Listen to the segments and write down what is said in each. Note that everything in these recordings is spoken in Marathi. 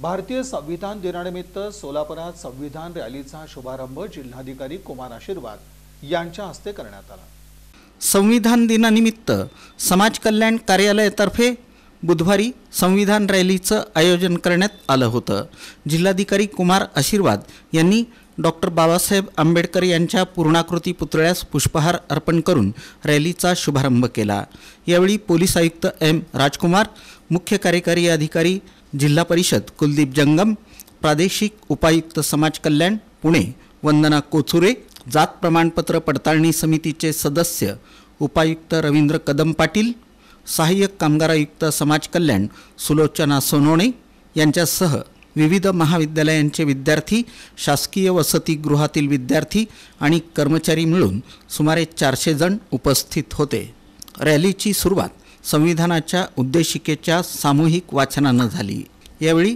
भारतीय संविधान दिनानिमित्त सोलापुरात संविधान रॅलीचा शुभारंभ जिल्हाधिकारी कुमार आशीर्वाद यांच्या हस्ते करण्यात आला। संविधान दिनानिमित्त समाज कल्याण कार्यालयातर्फे बुधवारी संविधान रॅलीचं आयोजन करण्यात आलं होतं। जिल्हाधिकारी कुमार आशीर्वाद यांनी डॉक्टर बाबासाहेब आंबेडकर यांच्या पूर्णाकृती पुतळ्यास पुष्पहार अर्पण करून रॅलीचा शुभारंभ केला। यावेळी पोलीस आयुक्त एम राजकुमार, मुख्य कार्यकारी अधिकारी जिल्हा परिषद कुलदीप जंगम, प्रादेशिक उपायुक्त समाज कल्याण पुणे वंदना कोथुरे, जात प्रमाणपत्र पडताळणी समितीचे सदस्य उपायुक्त रवींद्र कदम पाटील, सहाय्यक कामगार आयुक्त समाज कल्याण सुलोचना सोनोणे यांच्यासह विविध महाविद्यालयांचे विद्यार्थी, शासकीय वसतिगृहातील विद्यार्थी आणि कर्मचारी मिळून सुमारे 400 जण उपस्थित होते। रॅलीची सुरुवात संविधानाच्या उद्देशिकेच्या सामूहिक वाचनानं झाली। यावेळी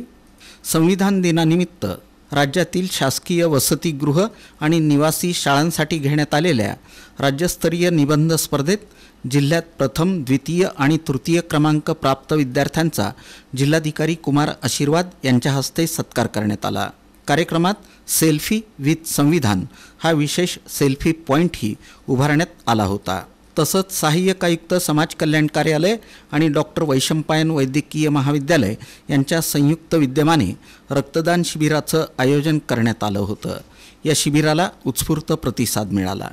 संविधान दिनानिमित्त राज्यातील शासकीय वसतिगृह आणि निवासी शाळांसाठी घेण्यात आलेल्या राज्यस्तरीय निबंध स्पर्धेत जिल्ह्यात प्रथम, द्वितीय आणि तृतीय क्रमांक प्राप्त विद्यार्थ्यांचा जिल्हाधिकारी कुमार आशीर्वाद यांच्या हस्ते सत्कार करण्यात आला। कार्यक्रमात सेल्फी विथ संविधान हा विशेष सेल्फी पॉइंटही उभारण्यात आला होता। तसंच सहाय्यक आयुक्त समाज कल्याण कार्यालय आणि डॉक्टर वैशंपायन वैद्यकीय महाविद्यालय यांच्या संयुक्त विद्यमाने रक्तदान शिबिराचं आयोजन करण्यात आलं होतं। या शिबिराला उत्स्फूर्त प्रतिसाद मिळाला।